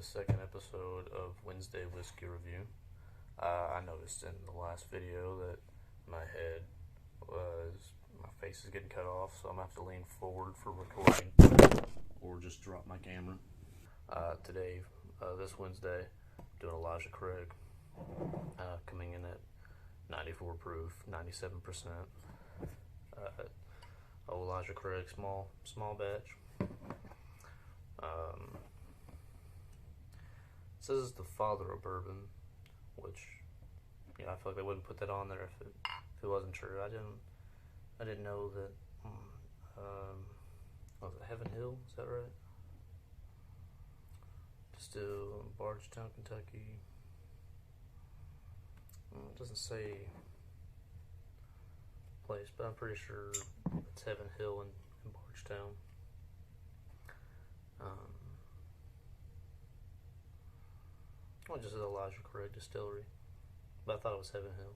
the second episode of Wednesday Whiskey Review. I noticed in the last video that my face is getting cut off, so I'm going to have to lean forward for recording or just drop my camera. Today, this Wednesday, doing Elijah Craig, coming in at 94 proof, 97%. Elijah Craig, small batch. It says it's the father of bourbon, which, I feel like they wouldn't put that on there if it wasn't true. I didn't know that. Was it Heaven Hill? Is that right? Still Bardstown, Kentucky. It doesn't say place, but I'm pretty sure it's Heaven Hill in Bardstown. Well, it just says Elijah Craig Distillery, but I thought it was Heaven Hill.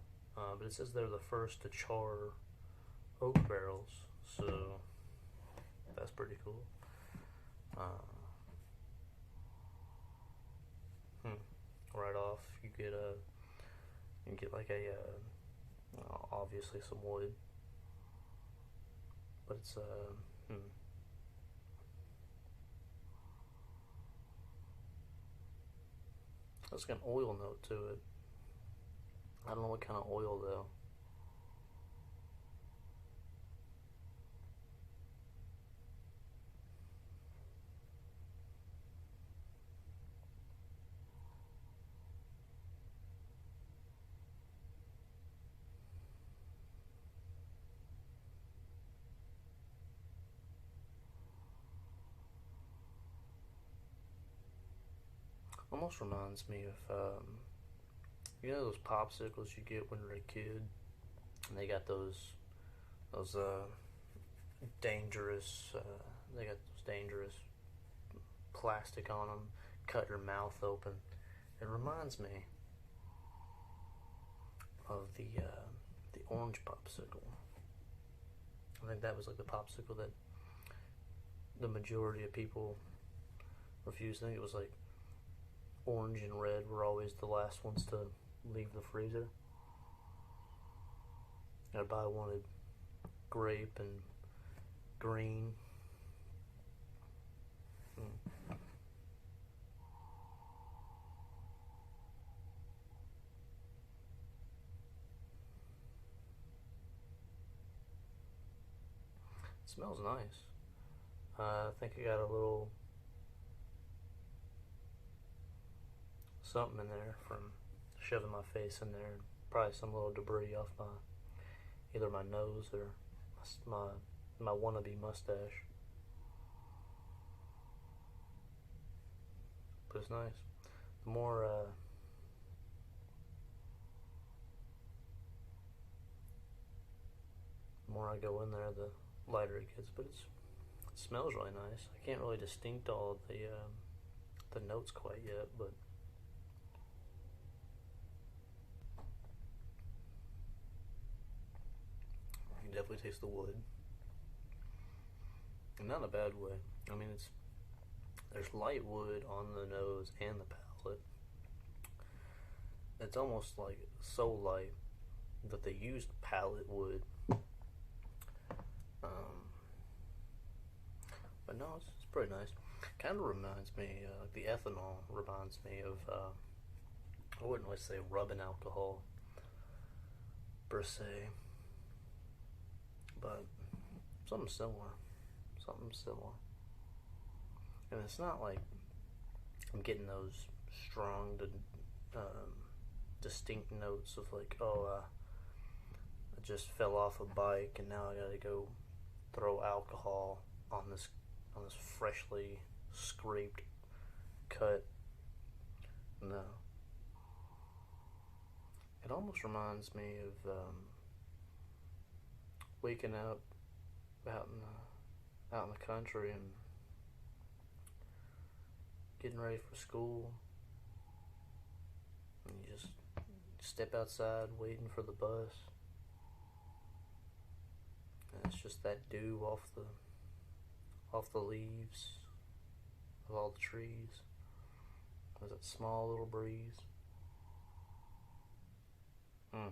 But it says they're the first to char oak barrels, so that's pretty cool. Right off, you get like obviously some wood, but it's It's got an oil note to it. I don't know what kind of oil though. Almost reminds me of those popsicles you get when you're a kid, and they got those dangerous plastic on them, cut your mouth open. It reminds me of the orange popsicle. I think that was like the popsicle that the majority of people refused. I think it was like orange and red were always the last ones to leave the freezer. Everybody wanted grape and green. It smells nice. I think I got a little something in there from shoving my face in there, and probably some little debris off either my nose or my wannabe mustache. But it's nice. The more I go in there, the lighter it gets. But it smells really nice. I can't really distinct all of the notes quite yet, but you can definitely taste the wood, and not in a bad way. I mean, there's light wood on the nose and the palate. It's almost like so light that they used palate wood. But no, it's pretty nice. Kind of reminds me, the ethanol reminds me of, I wouldn't really say rubbing alcohol per se, but something similar. And it's not like I'm getting those strong, distinct notes of like, I just fell off a bike and now I gotta go throw alcohol on this freshly scraped cut. No. It almost reminds me of waking up out in the country and getting ready for school, and you just step outside waiting for the bus, and it's just that dew off the leaves of all the trees. Was it Small Little Breeze? Hmm.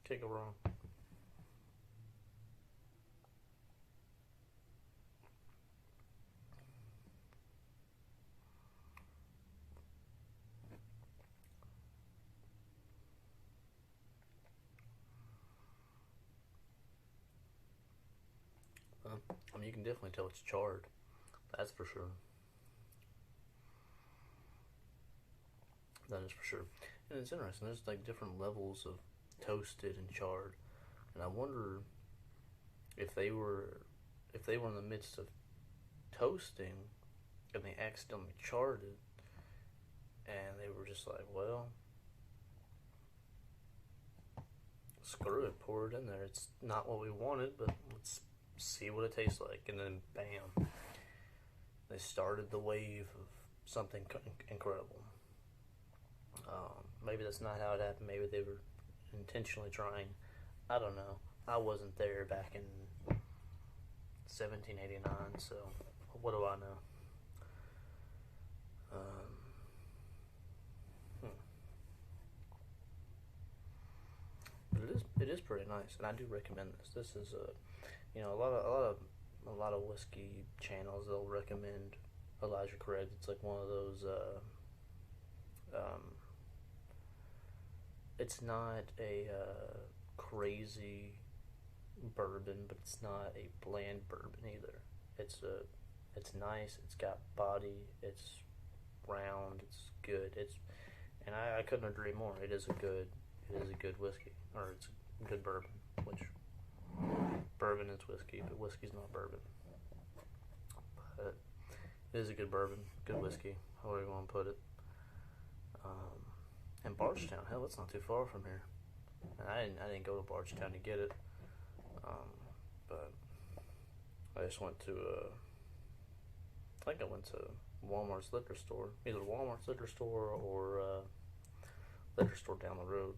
Can't go wrong. I mean, you can definitely tell it's charred. That's for sure. That is for sure. And it's interesting. There's like different levels of toasted and charred, and I wonder if they were in the midst of toasting and they accidentally charred it, and they were just like, well, screw it, pour it in there. It's not what we wanted, but let's see what it tastes like. And then, bam, they started the wave of something incredible. Maybe that's not how it happened. Maybe they were intentionally trying. I don't know. I wasn't there back in 1789, so what do I know? But it is pretty nice, and I do recommend this. This is a lot of whiskey channels, they'll recommend Elijah Craig. It's like one of those. It's not a crazy bourbon, but it's not a bland bourbon either. It's nice. It's got body. It's round. It's good. And I couldn't agree more. It is a good whiskey, or it's a good bourbon. Which bourbon is whiskey, but whiskey's not bourbon. But it is a good bourbon, good whiskey, however you want to put it. And Bardstown, hell, it's not too far from here. And I didn't go to Bardstown to get it, but I just went to I think I went to Walmart's liquor store, either Walmart's liquor store or liquor store down the road.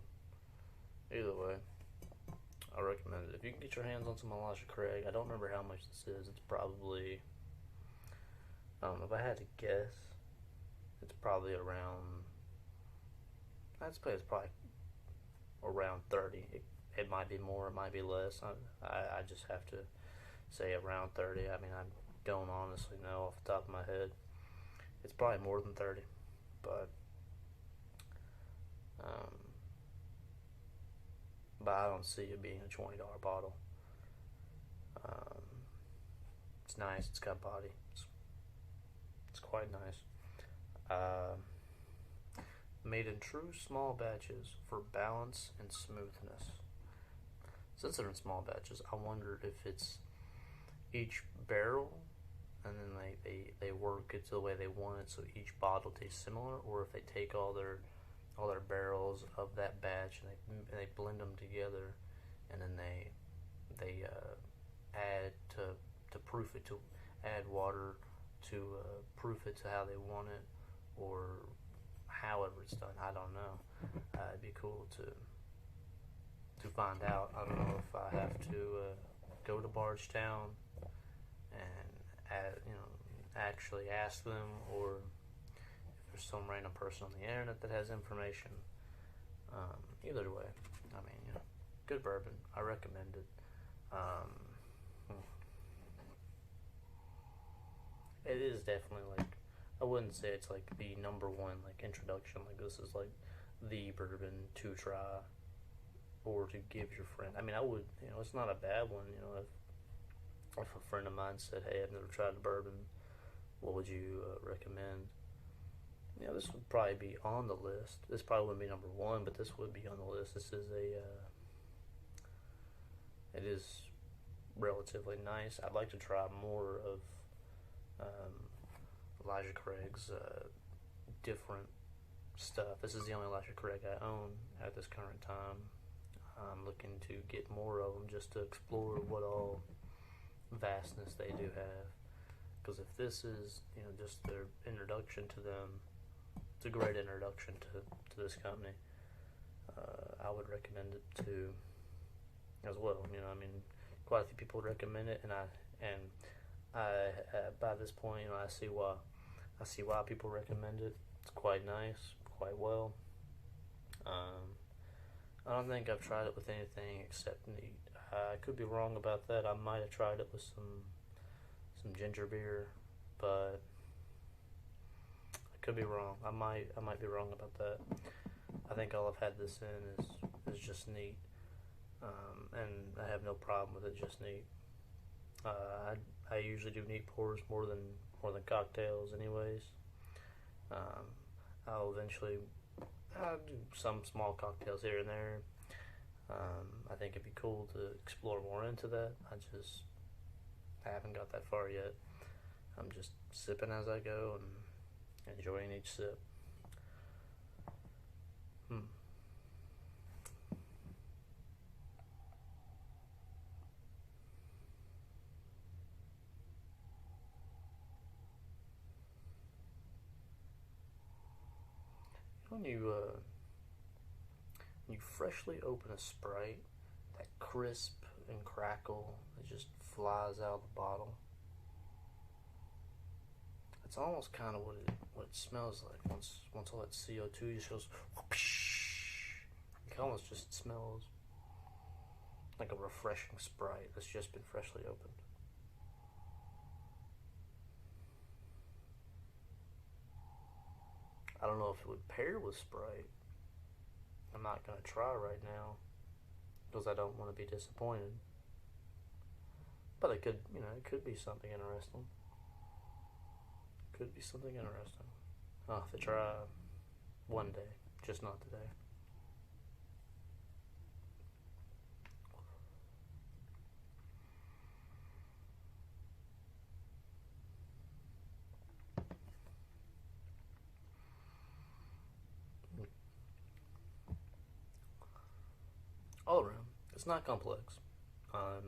Either way, I recommend it. If you can get your hands on some Elijah Craig, I don't remember how much this is. It's probably, I don't know, if I had to guess, it's probably around, I'd say it's probably around 30. It might be more, it might be less. I just have to say around 30. I mean, I don't honestly know off the top of my head. It's probably more than 30, but I don't see it being a $20 bottle. It's nice. It's got body. It's quite nice. Made in true small batches for balance and smoothness. Since they're in small batches, I wondered if it's each barrel and then they work it to the way they want it, so each bottle tastes similar, or if they take all their barrels of that batch and they blend them together, and then they add to proof it, to add water to proof it to how they want it, or however it's done. I don't know. It'd be cool to find out. I don't know if I have to go to Bardstown and actually ask them, or if there's some random person on the internet that has information. Either way, I mean, good bourbon. I recommend it. It is definitely like, I wouldn't say it's like the number one like introduction. Like, this is like the bourbon to try or to give your friend. I mean, I would, it's not a bad one. If a friend of mine said, "Hey, I've never tried a bourbon, what would you recommend?" This would probably be on the list. This probably wouldn't be number one, but this would be on the list. This is it is relatively nice. I'd like to try more of Elijah Craig's different stuff. This is the only Elijah Craig I own at this current time. I'm looking to get more of them just to explore what all vastness they do have. Because if this is, just their introduction to them, it's a great introduction to this company. I would recommend it to as well. I mean, quite a few people recommend it, and I by this point, I see why. I see why people recommend it. It's quite nice, quite well. I don't think I've tried it with anything except neat. I could be wrong about that. I might have tried it with some ginger beer, but I could be wrong. I might be wrong about that. I think all I've had this in is just neat, and I have no problem with it just neat. I usually do neat pours more than cocktails, anyways. I'll eventually I'll do some small cocktails here and there. I think it'd be cool to explore more into that. I haven't got that far yet. I'm just sipping as I go and enjoying each sip. When you freshly open a Sprite, that crisp and crackle that just flies out of the bottle. It's almost kind of what it smells like once all that CO2 just goes whoosh. It almost just smells like a refreshing Sprite that's just been freshly opened. I don't know if it would pair with Sprite. I'm not going to try right now because I don't want to be disappointed. But it could be something interesting. Could be something interesting. I'll have to try one day, just not today. All around, it's not complex. I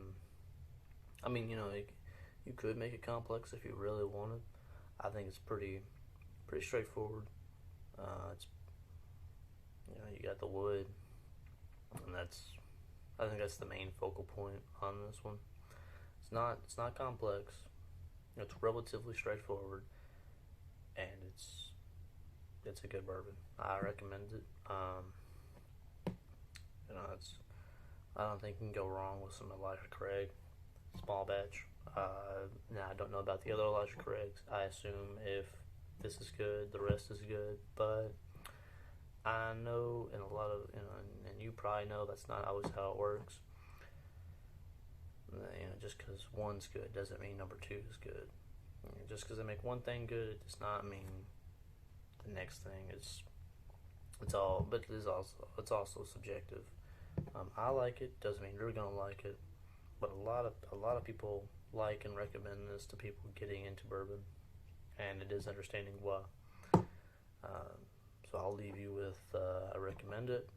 mean, you could make it complex if you really wanted. I think it's pretty straightforward. It's you got the wood, and I think that's the main focal point on this one. It's not complex. It's relatively straightforward, and it's a good bourbon. I recommend it. I don't think you can go wrong with some Elijah Craig small batch. Now I don't know about the other Elijah Craigs. I assume if this is good, the rest is good. But I know, and a lot of and you probably know that's not always how it works. Just because one's good doesn't mean number two is good. Just because they make one thing good, it does not mean the next thing is. It's all, but it's also subjective. I like it. Doesn't mean you're gonna like it. But a lot of people like and recommend this to people getting into bourbon, and it is understanding why. So I'll leave you with I recommend it.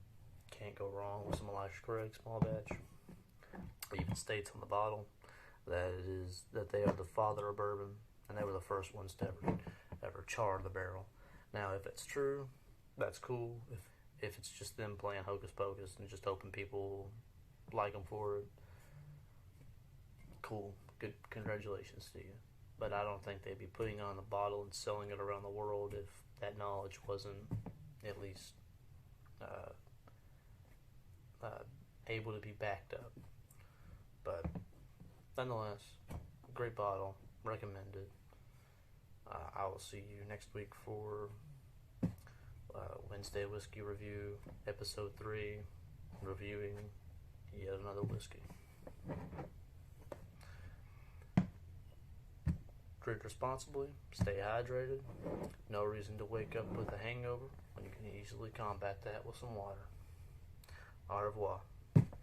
Can't go wrong with some Elijah Craig small batch. It even states on the bottle that they are the father of bourbon, and they were the first ones to ever char the barrel. Now, if it's true, that's cool. If it's just them playing hocus pocus and just hoping people like them for it, cool. Good, congratulations to you. But I don't think they'd be putting it on the bottle and selling it around the world if that knowledge wasn't at least able to be backed up. But nonetheless, great bottle, recommended. I will see you next week for Wednesday Whiskey Review, Episode 3, reviewing yet another whiskey. Drink responsibly, stay hydrated. No reason to wake up with a hangover when you can easily combat that with some water. Au revoir.